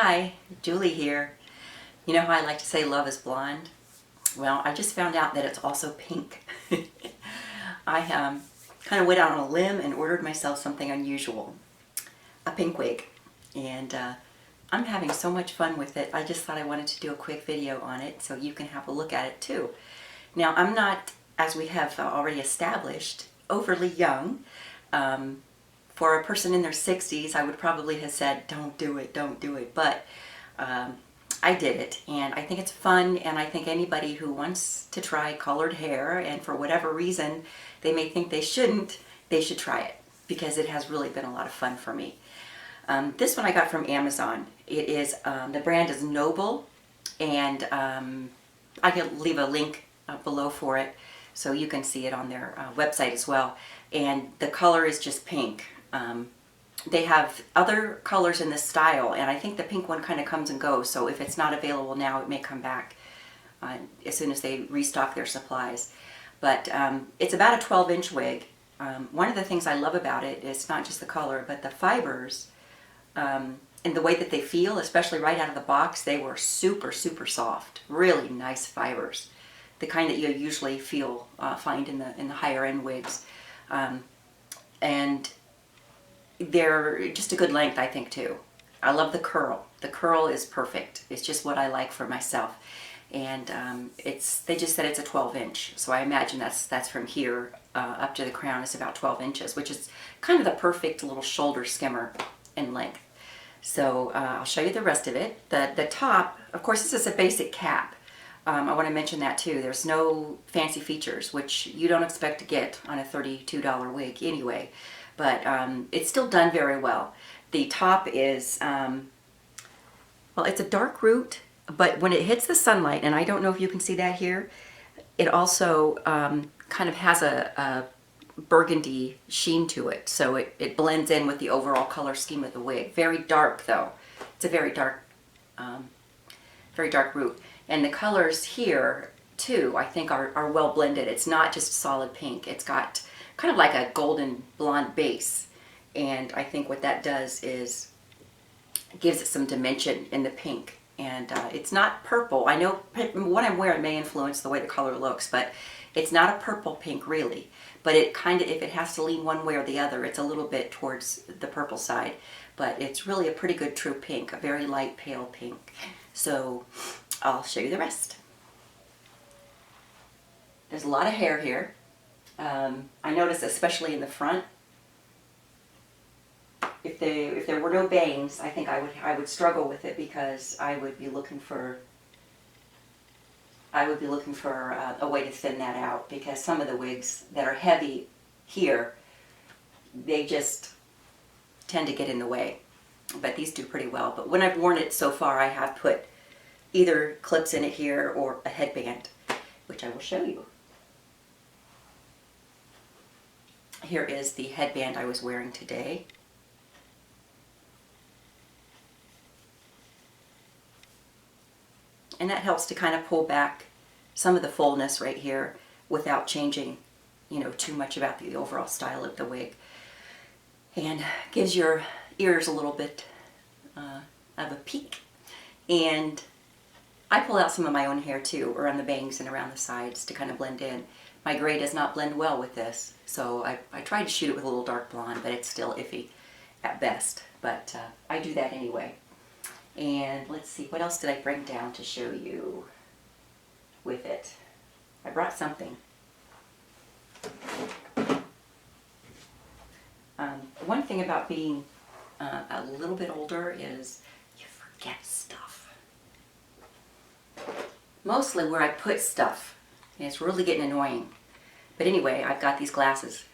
Hi, Julie here. You know how I like to say love is blonde? Well, I just found out that it's also pink. I kind of went out on a limb and ordered myself something unusual, a pink wig. And I'm having so much fun with it. I just thought I wanted to do a quick video on it so you can have a look at it too. Now, I'm not, as we have already established, overly young. For a person in their 60s, I would probably have said, don't do it, don't do it. But I did it, and I think it's fun, and I think anybody who wants to try colored hair, and for whatever reason they may think they shouldn't, they should try it, because it has really been a lot of fun for me. This one I got from Amazon. It is, the brand is Noble, and I can leave a link below for it so you can see it on their website as well. And the color is just pink. They have other colors in this style, and I think the pink one kind of comes and goes, so if it's not available now, it may come back as soon as they restock their supplies. But it's about a 12-inch wig. One of the things I love about it is not just the color, but the fibers and the way that they feel, especially right out of the box. They were super, super soft, really nice fibers, the kind that you usually find in the higher end wigs. And they're just a good length, I think, too. I love the curl. The curl is perfect. It's just what I like for myself. And they just said it's a 12-inch, so I imagine that's from here up to the crown is about 12 inches, which is kind of the perfect little shoulder skimmer in length. So I'll show you the rest of it. The top, of course, this is a basic cap. I want to mention that too. There's no fancy features, which you don't expect to get on a $32 wig anyway. But it's still done very well. The top is, well, it's a dark root, but when it hits the sunlight, and I don't know if you can see that here, it also kind of has a burgundy sheen to it. So it blends in with the overall color scheme of the wig. Very dark though. It's a very dark root. And the colors here too, I think are well blended. It's not just solid pink. It's got kind of like a golden blonde base, and I think what that does is gives it some dimension in the pink. And it's not purple. I know what I'm wearing may influence the way the color looks, but it's not a purple pink really. But it kind of, if it has to lean one way or the other, it's a little bit towards the purple side. But it's really a pretty good true pink, a very light pale pink. So I'll show you the rest. There's a lot of hair here. I noticed, especially in the front, if there were no bangs, I think I would struggle with it, because I would be looking for a way to thin that out, because some of the wigs that are heavy here, they just tend to get in the way. But these do pretty well. But when I've worn it so far, I have put either clips in it here or a headband, which I will show you. Here is the headband I was wearing today. And that helps to kind of pull back some of the fullness right here without changing, too much about the overall style of the wig. And gives your ears a little bit of a peek. And I pull out some of my own hair too, around the bangs and around the sides to kind of blend in. My gray does not blend well with this, so I tried to shoot it with a little dark blonde, but it's still iffy at best. But I do that anyway. And let's see, what else did I bring down to show you with it? I brought something. One thing about being a little bit older is you forget stuff. Mostly where I put stuff. And it's really getting annoying. But anyway, I've got these glasses.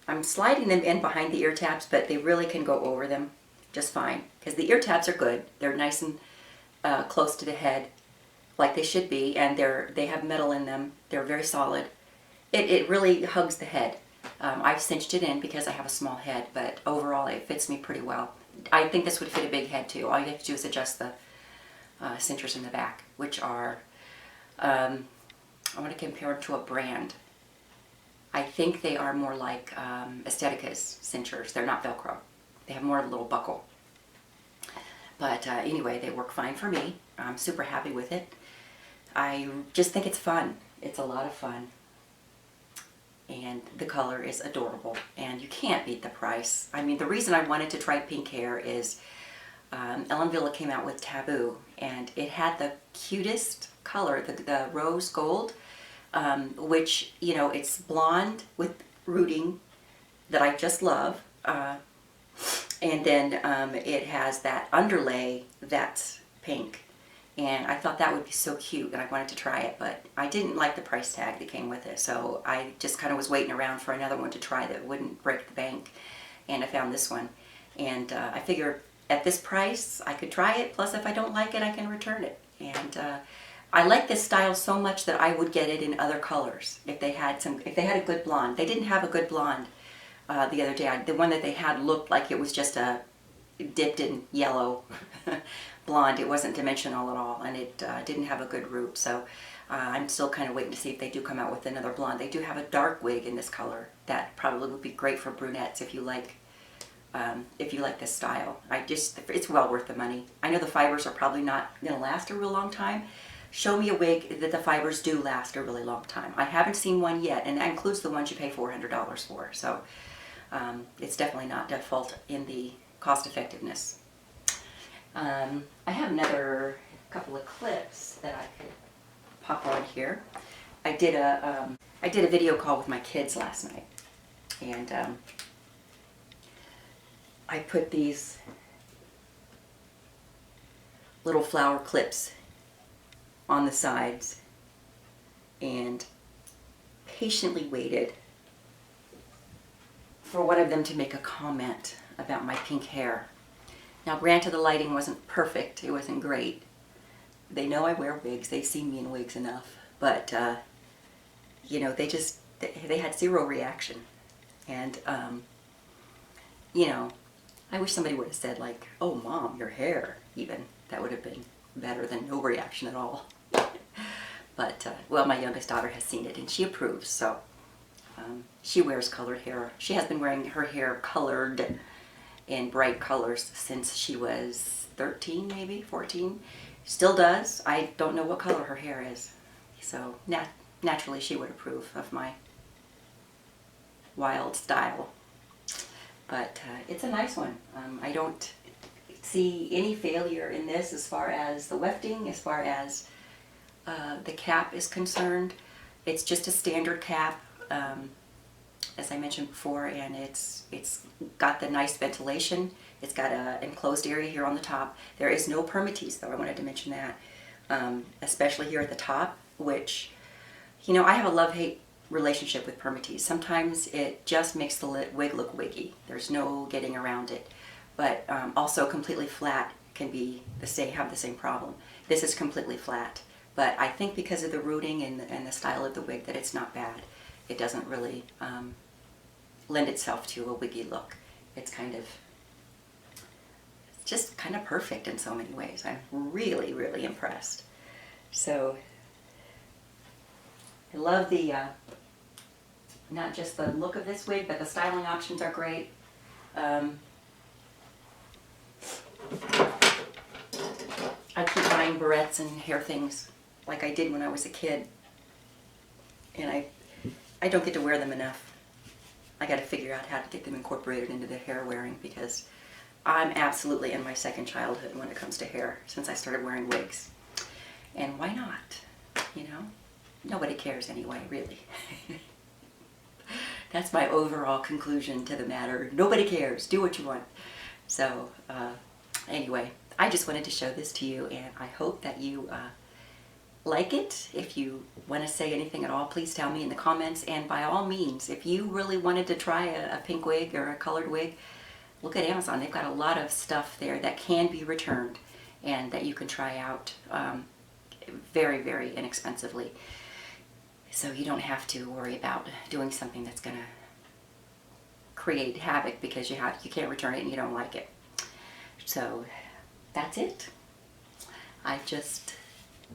I'm sliding them in behind the ear tabs, but they really can go over them just fine. Because the ear tabs are good. They're nice and close to the head, like they should be. And they have metal in them. They're very solid. It really hugs the head. I've cinched it in because I have a small head, but overall it fits me pretty well. I think this would fit a big head too. All you have to do is adjust the cinchers in the back, which are, I want to compare them to a brand. I think they are more like Estetica's cinchers. They're not Velcro. They have more of a little buckle. But anyway, they work fine for me. I'm super happy with it. I just think it's fun. It's a lot of fun. And the color is adorable. And you can't beat the price. I mean, the reason I wanted to try pink hair is Ellen Villa came out with Taboo. And it had the cutest color, the rose gold, which, you know, it's blonde with rooting that I just love. And then it has that underlay that's pink. And I thought that would be so cute, and I wanted to try it, but I didn't like the price tag that came with it, so I just kind of was waiting around for another one to try that wouldn't break the bank, and I found this one. And I figured at this price, I could try it, plus if I don't like it, I can return it. And I like this style so much that I would get it in other colors if they had a good blonde. They didn't have a good blonde the other day. The one that they had looked like it was just a dipped in yellow blonde. It wasn't dimensional at all, and it didn't have a good root. So I'm still kind of waiting to see if they do come out with another blonde. They do have a dark wig in this color that probably would be great for brunettes if you like this style. It's well worth the money. I know the fibers are probably not going to last a real long time. Show me a wig that the fibers do last a really long time. I haven't seen one yet, and that includes the ones you pay $400 for. So it's definitely not default in the cost effectiveness. I have another couple of clips that I could pop on here. I did a video call with my kids last night, and I put these little flower clips on the sides and patiently waited for one of them to make a comment about my pink hair. Now, granted, the lighting wasn't perfect. It wasn't great. They know I wear wigs. They've seen me in wigs enough. But, you know, they had zero reaction. And, you know, I wish somebody would have said, like, oh, Mom, your hair, even. That would have been better than no reaction at all. But, well, my youngest daughter has seen it, and she approves. So she wears colored hair. She has been wearing her hair colored in bright colors since she was 13, maybe 14. Still does. I don't know what color her hair is. So naturally she would approve of my wild style. But it's a nice one. I don't see any failure in this as far as the wefting, as far as the cap is concerned. It's just a standard cap. As I mentioned before, and it's got the nice ventilation. It's got an enclosed area here on the top. There is no permatease, though. I wanted to mention that, especially here at the top, which, you know, I have a love-hate relationship with permatease. Sometimes it just makes the wig look wiggy. There's no getting around it. But also completely flat can have the same problem. This is completely flat, but I think because of the rooting and the style of the wig that it's not bad. It doesn't really lend itself to a wiggy look. It's just kind of perfect in so many ways. I'm really, really impressed. So I love the, not just the look of this wig, but the styling options are great. I keep buying barrettes and hair things like I did when I was a kid. And I don't get to wear them enough. I got to figure out how to get them incorporated into the hair wearing, because I'm absolutely in my second childhood when it comes to hair since I started wearing wigs. And why not? You know? Nobody cares anyway, really. That's my overall conclusion to the matter. Nobody cares. Do what you want. So, anyway, I just wanted to show this to you, and I hope that you like it. If you want to say anything at all, please tell me in the comments. And by all means, if you really wanted to try a pink wig or a colored wig, look at Amazon. They've got a lot of stuff there that can be returned and that you can try out very, very inexpensively. So you don't have to worry about doing something that's going to create havoc because you can't return it and you don't like it. So that's it. I just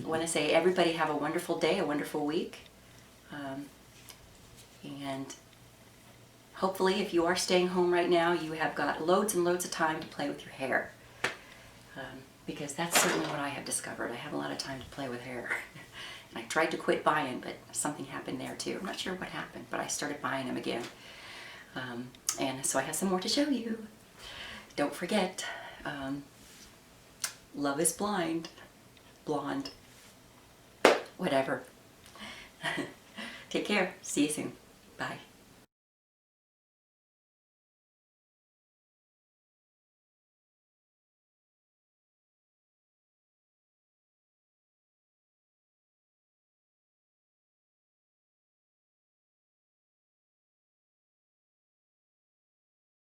want to say everybody have a wonderful day, a wonderful week. And hopefully if you are staying home right now, you have got loads and loads of time to play with your hair. because that's certainly what I have discovered. I have a lot of time to play with hair. And I tried to quit buying, but something happened there too. I'm not sure what happened, but I started buying them again. And so I have some more to show you. Don't forget, love is blind, blonde, whatever. Take care. See you soon. Bye.